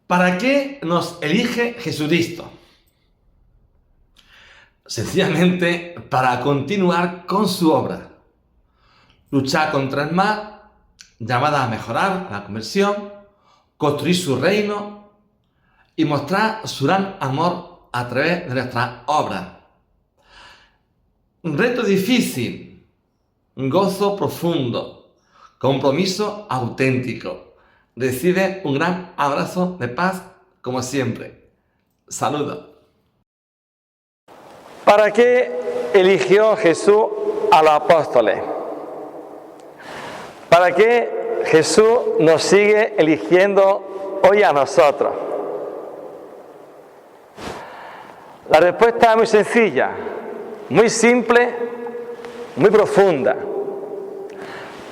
¿Para qué nos elige Jesucristo? Sencillamente para continuar con su obra. Luchar contra el mal, llamada a mejorar la conversión, construir su reino y mostrar su gran amor a través de nuestras obras. Un reto difícil, un gozo profundo, compromiso auténtico. Recibe un gran abrazo de paz como siempre. Saludos. ¿Para qué eligió Jesús a los apóstoles? ¿Para qué Jesús nos sigue eligiendo hoy a nosotros? La respuesta es muy sencilla, muy simple, muy profunda.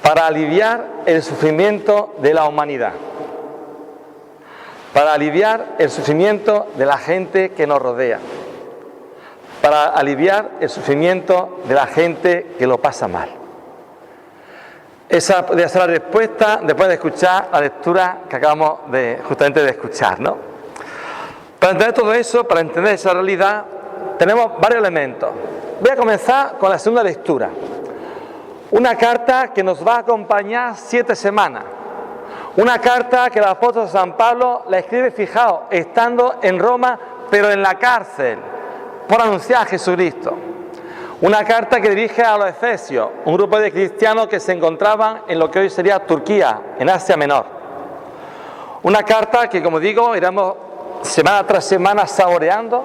Para aliviar el sufrimiento de la humanidad. Para aliviar el sufrimiento de la gente que nos rodea. Para aliviar el sufrimiento de la gente que lo pasa mal. Esa podría ser la respuesta después de escuchar la lectura que acabamos justamente de escuchar, ¿no? Para entender todo eso, para entender esa realidad, tenemos varios elementos. Voy a comenzar con la segunda lectura. Una carta que nos va a acompañar 7 semanas. Una carta que el apóstol San Pablo la escribe, fijaos, estando en Roma, pero en la cárcel, por anunciar a Jesucristo. Una carta que dirige a los efesios, un grupo de cristianos que se encontraban en lo que hoy sería Turquía, en Asia Menor. Una carta que, como digo, iremos semana tras semana saboreando.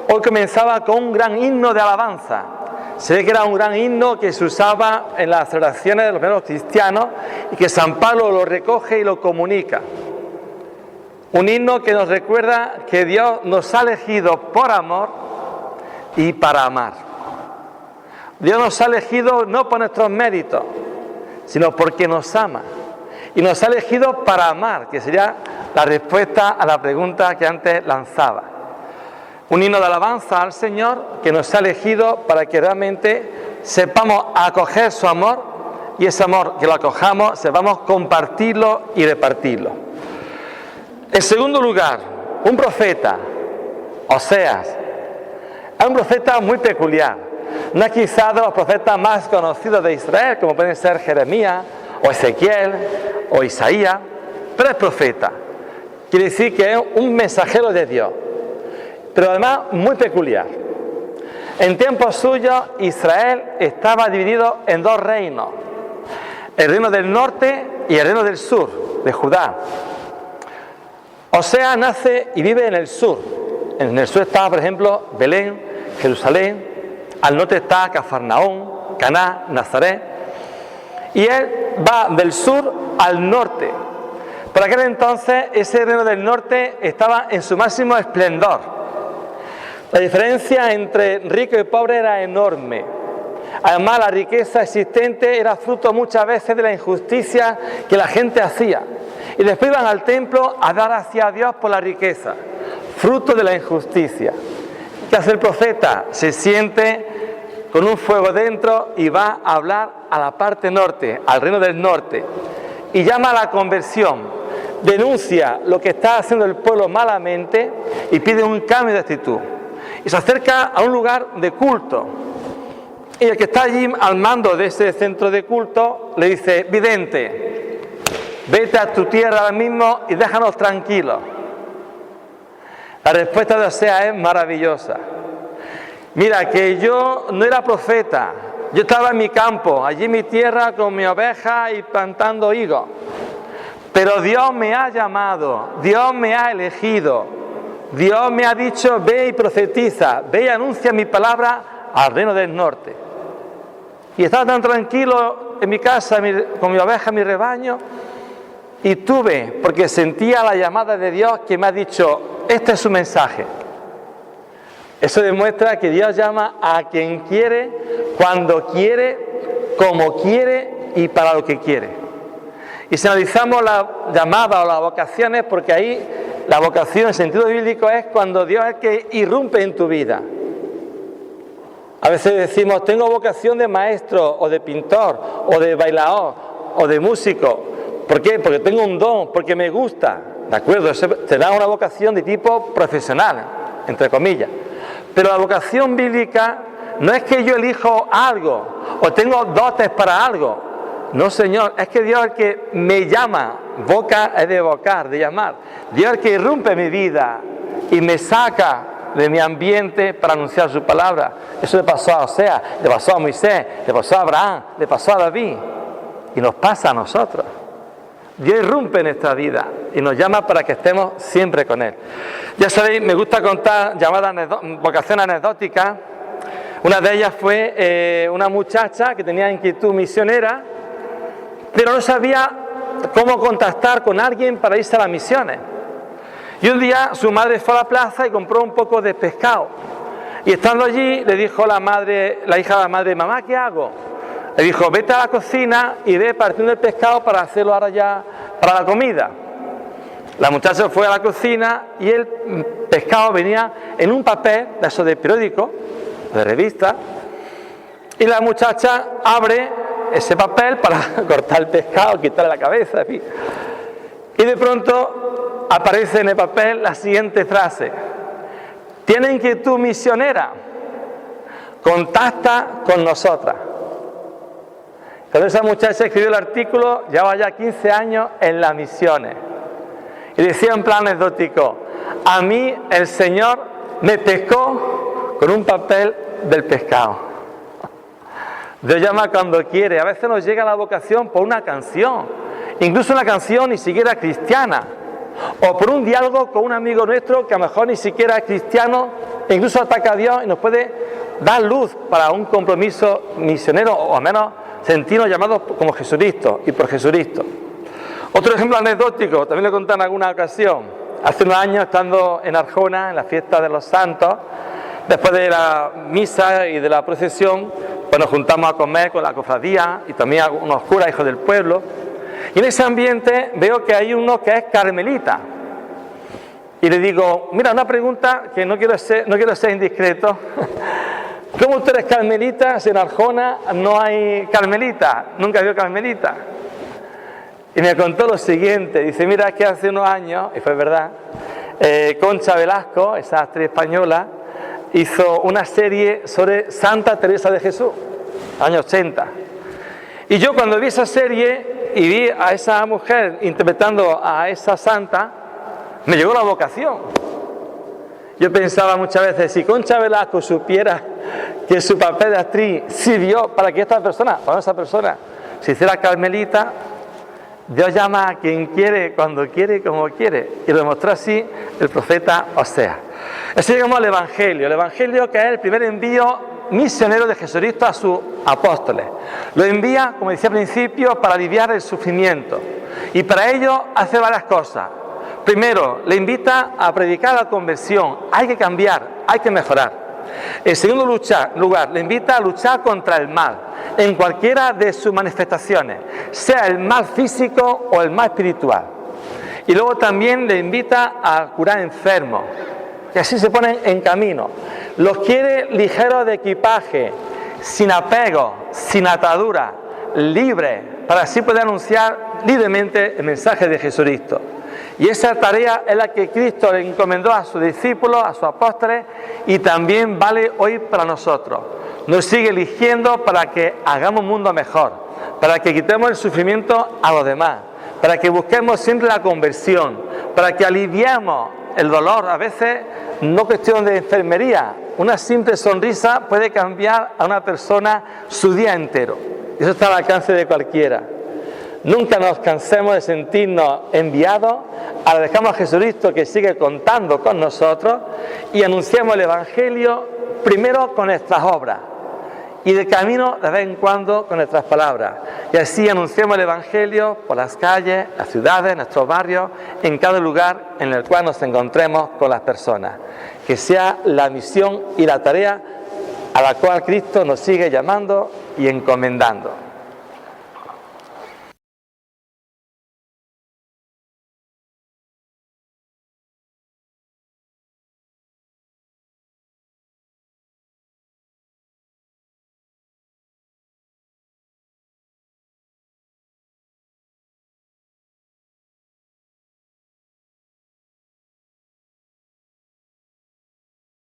Hoy comenzaba con un gran himno de alabanza. Se ve que era un gran himno que se usaba en las celebraciones de los primeros cristianos y que San Pablo lo recoge y lo comunica. Un himno que nos recuerda que Dios nos ha elegido por amor y para amar. Dios nos ha elegido no por nuestros méritos, sino porque nos ama. Y nos ha elegido para amar, que sería la respuesta a la pregunta que antes lanzaba. Un himno de alabanza al Señor que nos ha elegido para que realmente sepamos acoger su amor y ese amor que lo acojamos, sepamos compartirlo y repartirlo. En segundo lugar, un profeta, Oseas, es un profeta muy peculiar. No es quizás de los profetas más conocidos de Israel, como pueden ser Jeremías, o Ezequiel, o Isaías, pero es profeta. Quiere decir que es un mensajero de Dios, pero además muy peculiar. En tiempos suyos, Israel estaba dividido en 2 reinos, el reino del norte y el reino del sur, de Judá. Oseas nace y vive en el sur. En el sur estaba, por ejemplo, Belén, Jerusalén. Al norte está Cafarnaúm, Caná, Nazaret. Y él va del sur al norte. Por aquel entonces, ese reino del norte estaba en su máximo esplendor. La diferencia entre rico y pobre era enorme. Además, la riqueza existente era fruto muchas veces de la injusticia que la gente hacía. Y después iban al templo a dar hacia Dios por la riqueza, fruto de la injusticia. ¿Qué hace el profeta? Se siente con un fuego dentro y va a hablar a la parte norte, al reino del norte, y llama a la conversión. Denuncia lo que está haciendo el pueblo malamente y pide un cambio de actitud. Y se acerca a un lugar de culto. Y el que está allí al mando de ese centro de culto le dice: vidente, vete a tu tierra ahora mismo y déjanos tranquilos. La respuesta de Oseas es maravillosa. Mira, que yo no era profeta, yo estaba en mi campo, allí en mi tierra con mi oveja y plantando higos. Pero Dios me ha llamado, Dios me ha elegido, Dios me ha dicho: ve y profetiza, ve y anuncia mi palabra al reino del norte. Y estaba tan tranquilo en mi casa con mi oveja, mi rebaño, y tuve, porque sentía la llamada de Dios que me ha dicho: este es su mensaje. Eso demuestra que Dios llama a quien quiere, cuando quiere, como quiere y para lo que quiere. Y si analizamos la llamada o las vocaciones, porque ahí la vocación en sentido bíblico es cuando Dios es el que irrumpe en tu vida. A veces decimos: tengo vocación de maestro o de pintor o de bailador o de músico. ¿Por qué? Porque tengo un don, porque me gusta. ¿de acuerdo? Eso te da una vocación de tipo profesional, entre comillas. Pero la vocación bíblica no es que yo elijo algo o tengo dotes para algo. No, Señor, es que Dios es el que me llama. Boca es de evocar, de llamar. Dios es el que irrumpe mi vida y me saca de mi ambiente para anunciar su palabra. Eso le pasó a Oseas, le pasó a Moisés, le pasó a Abraham, le pasó a David. Y nos pasa a nosotros. Dios irrumpe en nuestra vida y nos llama para que estemos siempre con Él. Ya sabéis, me gusta contar llamadas vocaciones anecdóticas. Una de ellas fue una muchacha que tenía inquietud misionera, pero no sabía cómo contactar con alguien para irse a las misiones. Y un día su madre fue a la plaza y compró un poco de pescado. Y estando allí le dijo la hija de la madre, mamá, ¿qué hago? Le dijo, vete a la cocina y ve partiendo el pescado para hacerlo ahora ya para la comida. La muchacha fue a la cocina y el pescado venía en un papel, de eso de periódico, de revista, y la muchacha abre ese papel para cortar el pescado, quitarle la cabeza, en fin. Y de pronto aparece en el papel la siguiente frase: ¿tiene inquietud misionera? Contacta con nosotras. Cuando esa muchacha escribió el artículo, llevaba ya 15 años en las misiones. Y decía en plan anecdótico, a mí el Señor me pescó con un papel del pescado. Dios llama cuando quiere. A veces nos llega la vocación por una canción, incluso una canción ni siquiera cristiana, o por un diálogo con un amigo nuestro que a lo mejor ni siquiera es cristiano, e incluso ataca a Dios y nos puede dar luz para un compromiso misionero, o al menos sentirnos llamados como Jesucristo y por Jesucristo. Otro ejemplo anecdótico, también lo conté en alguna ocasión. Hace unos años, estando en Arjona, en la fiesta de los santos, después de la misa y de la procesión, pues nos juntamos a comer con la cofradía y también unos curas, hijos del pueblo. Y en ese ambiente veo que hay uno que es carmelita. Y le digo, mira, una pregunta que no quiero ser indiscreto. ¿Cómo tú eres carmelita si en Arjona no hay carmelita? Nunca vio carmelita. Y me contó lo siguiente, dice, mira, que hace unos años, y fue verdad, Concha Velasco, esa actriz española, hizo una serie sobre Santa Teresa de Jesús, años 80. Y yo cuando vi esa serie y vi a esa mujer interpretando a esa santa, me llegó la vocación. Yo pensaba muchas veces, si Concha Velasco supiera que su papel de actriz sirvió para que esa persona se hiciera carmelita, Dios llama a quien quiere, cuando quiere y como quiere. Y lo demostró así el profeta Oseas. Así llegamos al Evangelio. El Evangelio, que es el primer envío misionero de Jesucristo a sus apóstoles. Lo envía, como decía al principio, para aliviar el sufrimiento. Y para ello hace varias cosas. Primero, le invita a predicar la conversión. Hay que cambiar, hay que mejorar. En segundo lugar, le invita a luchar contra el mal, en cualquiera de sus manifestaciones, sea el mal físico o el mal espiritual. Y luego también le invita a curar enfermos, y así se ponen en camino. Los quiere ligeros de equipaje, sin apego, sin atadura, libres, para así poder anunciar libremente el mensaje de Jesucristo. Y esa tarea es la que Cristo le encomendó a sus discípulos, a sus apóstoles, y también vale hoy para nosotros. Nos sigue eligiendo para que hagamos un mundo mejor, para que quitemos el sufrimiento a los demás, para que busquemos siempre la conversión, para que aliviemos el dolor. A veces no cuestión de enfermería, una simple sonrisa puede cambiar a una persona su día entero. Eso está al alcance de cualquiera. Nunca nos cansemos de sentirnos enviados, agradezcamos a Jesucristo que sigue contando con nosotros y anunciamos el Evangelio primero con nuestras obras y de camino de vez en cuando con nuestras palabras. Y así anunciamos el Evangelio por las calles, las ciudades, nuestros barrios, en cada lugar en el cual nos encontremos con las personas. Que sea la misión y la tarea a la cual Cristo nos sigue llamando y encomendando.